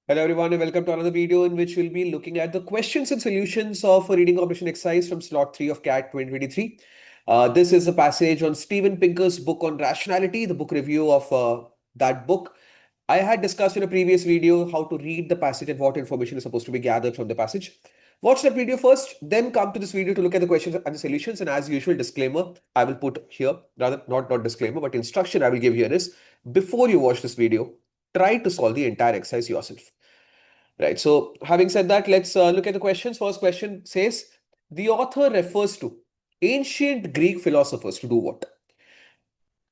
Hello everyone and welcome to another video in which we'll be looking at the questions and solutions of a reading comprehension exercise from slot 3 of CAT 2023. This is a passage on Steven Pinker's book on rationality, the book review of that book. I had discussed in a previous video how to read the passage and what information is supposed to be gathered from the passage. Watch that video first, then come to this video to look at the questions and the solutions. And as usual, disclaimer I will put here, rather not disclaimer, but instruction I will give here is before you watch this video, try to solve the entire exercise yourself. Right. So having said that, let's look at the questions. First question says, the author refers to ancient Greek philosophers to do what?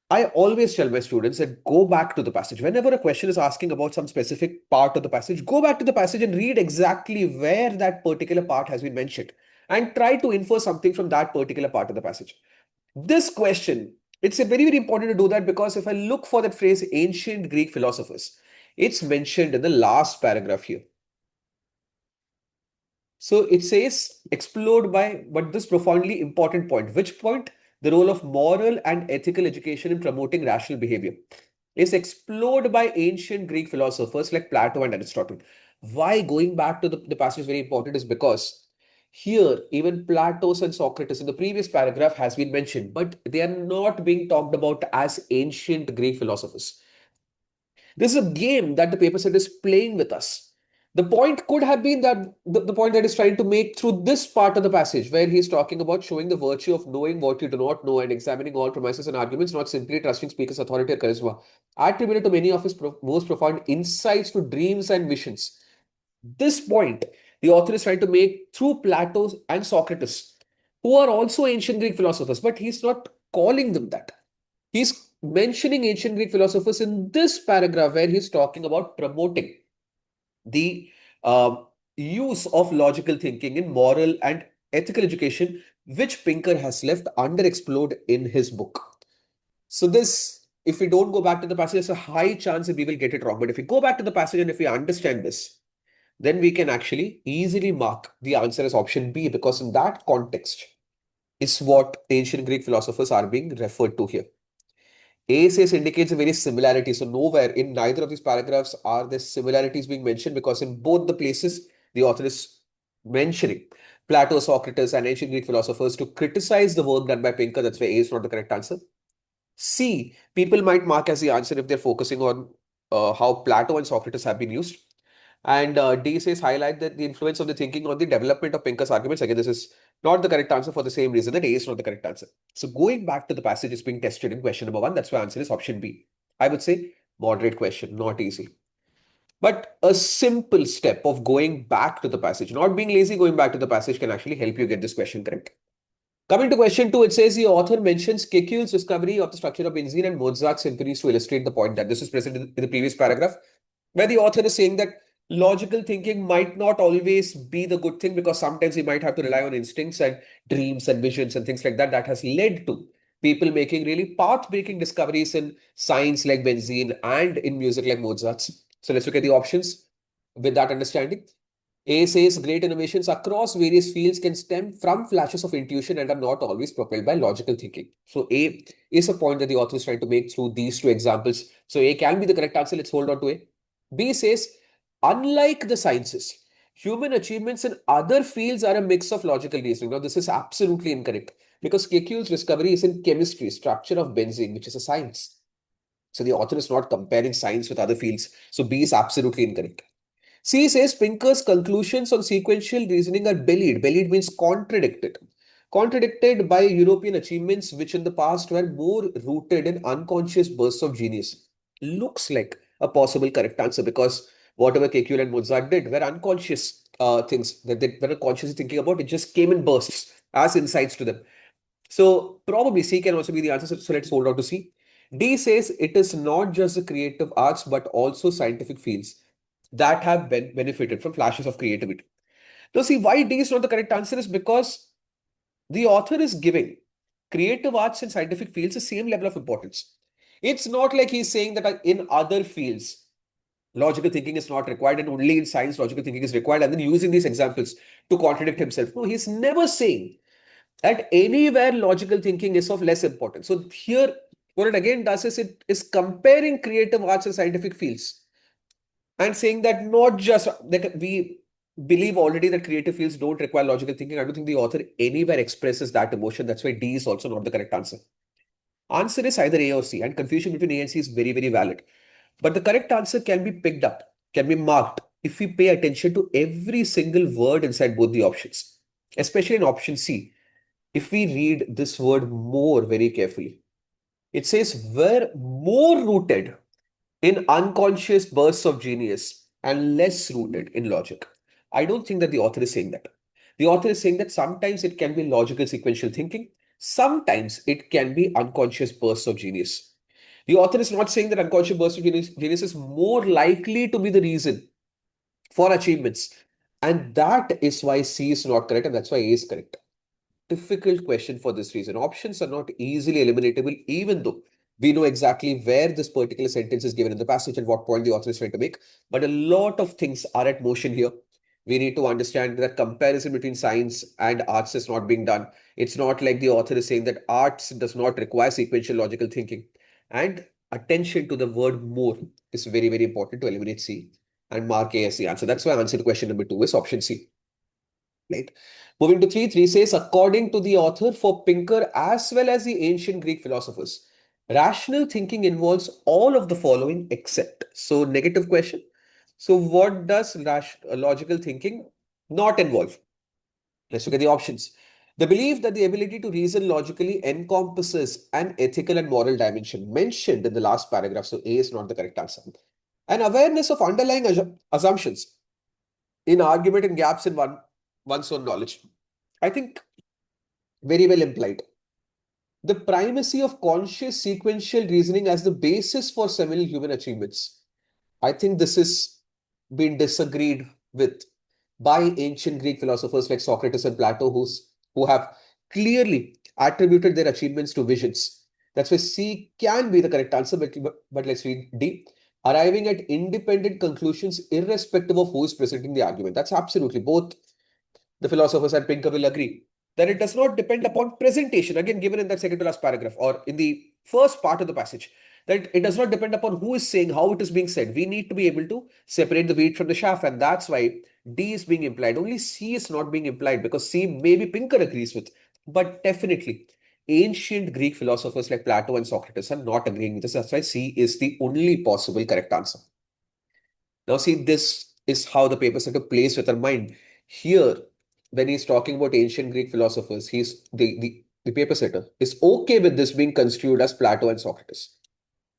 I always tell my students that go back to the passage. Whenever a question is asking about some specific part of the passage, go back to the passage and read exactly where that particular part has been mentioned and try to infer something from that particular part of the passage. This question, it's very important to do that because if I look for that phrase, ancient Greek philosophers, it's mentioned in the last paragraph here. So it says explored by, but this profoundly important point. Which point? The role of moral and ethical education in promoting rational behavior is explored by ancient Greek philosophers like Plato and Aristotle. Why going back to the passage is very important is because here even Plato and Socrates in the previous paragraph has been mentioned, but they are not being talked about as ancient Greek philosophers. This is a game that the paper set is playing with us. The point could have been that the point that he's trying to make through this part of the passage, where he's talking about showing the virtue of knowing what you do not know and examining all premises and arguments, not simply trusting speaker's authority or charisma, attributed to many of his most profound insights to dreams and visions. This point the author is trying to make through Plato and Socrates, who are also ancient Greek philosophers, but he's not calling them that. He's mentioning ancient Greek philosophers in this paragraph where he's talking about promoting the use of logical thinking in moral and ethical education, which Pinker has left underexplored in his book. So this, if we don't go back to the passage, there's a high chance that we will get it wrong. But if we go back to the passage and if we understand this, then we can actually easily mark the answer as option B, because in that context is what ancient Greek philosophers are being referred to here. A says indicates a very similarity. So nowhere in neither of these paragraphs are there similarities being mentioned, because in both the places the author is mentioning Plato, Socrates, and ancient Greek philosophers to criticize the work done by Pinker. That's why A is not the correct answer. C, people might mark as the answer if they're focusing on how Plato and Socrates have been used. And D says highlight that the influence of the thinking on the development of Pinker's arguments. Again, this is not the correct answer for the same reason that A is not the correct answer. So going back to the passage is being tested in question number 1. That's why answer is option B. I would say moderate question, not easy. But a simple step of going back to the passage, not being lazy, going back to the passage can actually help you get this question correct. Coming to question 2, it says the author mentions Kekule's discovery of the structure of benzene and Mozart's symphonies to illustrate the point that this is present in the previous paragraph, where the author is saying that logical thinking might not always be the good thing, because sometimes we might have to rely on instincts and dreams and visions and things like that. That has led to people making really path-breaking discoveries in science like benzene and in music like Mozart's. So let's look at the options with that understanding. A says great innovations across various fields can stem from flashes of intuition and are not always propelled by logical thinking. So A is a point that the author is trying to make through these two examples. So A can be the correct answer. Let's hold on to A. B says, unlike the sciences, human achievements in other fields are a mix of logical reasoning. Now, this is absolutely incorrect, because Kekule's discovery is in chemistry, structure of benzene, which is a science. So the author is not comparing science with other fields. So B is absolutely incorrect. C says Pinker's conclusions on sequential reasoning are bellied. Bellied means contradicted. Contradicted by European achievements which in the past were more rooted in unconscious bursts of genius. Looks like a possible correct answer, because whatever Kekule and Mozart did were unconscious things that they were consciously thinking about. It just came in bursts as insights to them. So probably C can also be the answer. So let's hold on to C. D says it is not just the creative arts but also scientific fields that have benefited from flashes of creativity. Now, see, why D is not the correct answer is because the author is giving creative arts and scientific fields the same level of importance. It's not like he's saying that in other fields, logical thinking is not required and only in science, logical thinking is required, and then using these examples to contradict himself. No, he's never saying that anywhere logical thinking is of less importance. So here, what it again does is it is comparing creative arts and scientific fields and saying that not just that we believe already that creative fields don't require logical thinking. I don't think the author anywhere expresses that emotion. That's why D is also not the correct answer. Answer is either A or C, and confusion between A and C is very, very valid. But the correct answer can be picked up, can be marked if we pay attention to every single word inside both the options, especially in option C. If we read this word more very carefully, it says we're more rooted in unconscious bursts of genius and less rooted in logic. I don't think that the author is saying that. The author is saying that sometimes it can be logical sequential thinking, sometimes it can be unconscious bursts of genius. The author is not saying that unconscious bursts of genius is more likely to be the reason for achievements. And that is why C is not correct, and that's why A is correct. Difficult question for this reason. Options are not easily eliminatable, even though we know exactly where this particular sentence is given in the passage and what point the author is trying to make. But a lot of things are at motion here. We need to understand that comparison between science and arts is not being done. It's not like the author is saying that arts does not require sequential logical thinking. And attention to the word more is very, very important to eliminate C and mark A as the answer. That's why answer to question number 2 is option C. Right. Moving to 3, 3 says, according to the author, for Pinker as well as the ancient Greek philosophers, rational thinking involves all of the following except. So, negative question. So, what does logical thinking not involve? Let's look at the options. The belief that the ability to reason logically encompasses an ethical and moral dimension mentioned in the last paragraph. So, A is not the correct answer. An awareness of underlying assumptions in argument and gaps in one's own knowledge. I think very well implied. The primacy of conscious sequential reasoning as the basis for several human achievements. I think this is been disagreed with by ancient Greek philosophers like Socrates and Plato, who have clearly attributed their achievements to visions. That's why C can be the correct answer, but let's read D. Arriving at independent conclusions irrespective of who is presenting the argument. That's absolutely both the philosophers and Pinker will agree that it does not depend upon presentation, again given in that second to last paragraph or in the first part of the passage, that it does not depend upon who is saying, how it is being said. We need to be able to separate the wheat from the chaff, and that's why D is being implied. Only C is not being implied because C maybe Pinker agrees with, but definitely ancient Greek philosophers like Plato and Socrates are not agreeing with this. That's why C is the only possible correct answer. Now, see, this is how the paper setter plays with our mind. Here, when he's talking about ancient Greek philosophers, the paper setter is okay with this being construed as Plato and Socrates.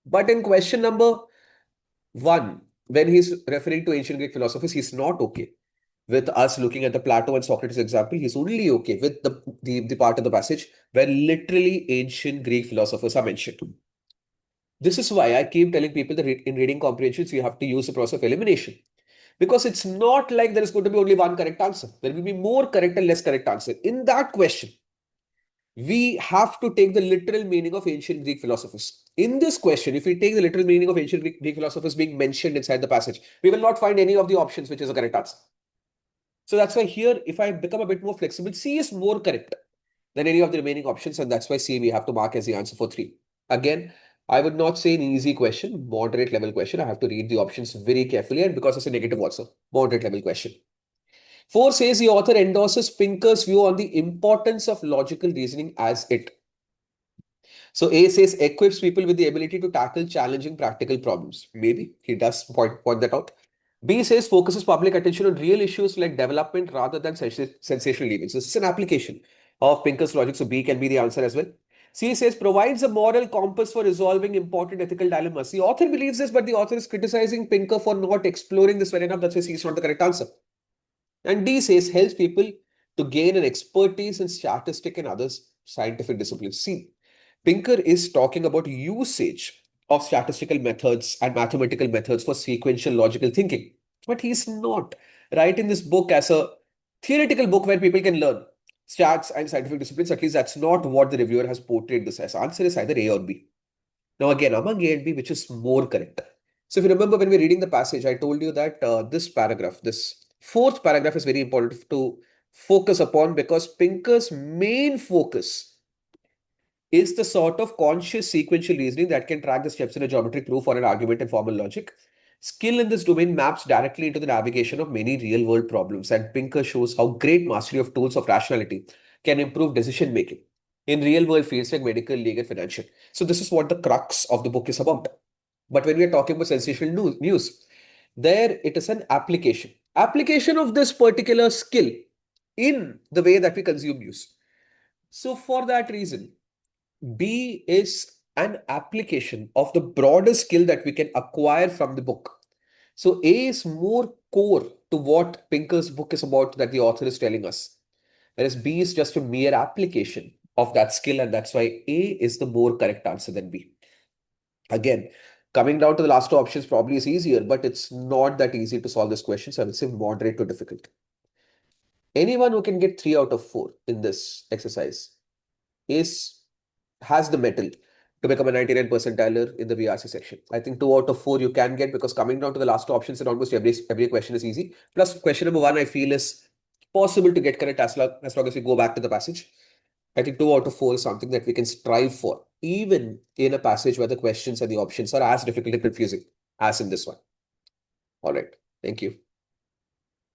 But in question number 1, when he's referring to ancient Greek philosophers, he's not okay with us looking at the Plato and Socrates example. He's only okay with the part of the passage where literally ancient Greek philosophers are mentioned. This is why I keep telling people that in reading comprehensions, you have to use the process of elimination. Because it's not like there is going to be only one correct answer. There will be more correct and less correct answer. In that question, we have to take the literal meaning of ancient Greek philosophers. In this question, if we take the literal meaning of ancient Greek philosophers being mentioned inside the passage, we will not find any of the options which is a correct answer. So that's why here, if I become a bit more flexible, C is more correct than any of the remaining options, and that's why C we have to mark as the answer for 3. Again, I would not say an easy question, moderate level question. I have to read the options very carefully, and because it's a negative also, moderate level question. 4 says the author endorses Pinker's view on the importance of logical reasoning as it. So A says equips people with the ability to tackle challenging practical problems. Maybe he does point that out. B says focuses public attention on real issues like development rather than sensational events. This is an application of Pinker's logic, so B can be the answer as well. C says provides a moral compass for resolving important ethical dilemmas. The author believes this, but the author is criticizing Pinker for not exploring this well enough. That's why C is not the correct answer. And D says helps people to gain an expertise in statistic and other scientific disciplines. See, Pinker is talking about usage of statistical methods and mathematical methods for sequential logical thinking. But he's not writing this book as a theoretical book where people can learn stats and scientific disciplines. At least that's not what the reviewer has portrayed this as. Answer is either A or B. Now, again, among A and B, which is more correct? So, if you remember when we're reading the passage, I told you that this paragraph, this fourth paragraph, is very important to focus upon because Pinker's main focus is the sort of conscious sequential reasoning that can track the steps in a geometric proof or an argument in formal logic. Skill in this domain maps directly into the navigation of many real-world problems, and Pinker shows how great mastery of tools of rationality can improve decision making in real-world fields like medical, legal, financial. So this is what the crux of the book is about. But when we are talking about sensational news, there it is an application of this particular skill in the way that we consume news. So for that reason, B is an application of the broader skill that we can acquire from the book. So A is more core to what Pinker's book is about that the author is telling us, whereas B is just a mere application of that skill, and that's why A is the more correct answer than B. Again, coming down to the last two options probably is easier, but it's not that easy to solve this question, so I would say moderate to difficult. Anyone who can get 3 out of 4 in this exercise has the metal to become a 99 percentiler in the VARC section. I think 2 out of 4 you can get, because coming down to the last two options in almost every question is easy. Plus question number 1 I feel is possible to get correct as long as we go back to the passage. I think 2 out of 4 is something that we can strive for, even in a passage where the questions and the options are as difficult and confusing as in this one. All right. Thank you.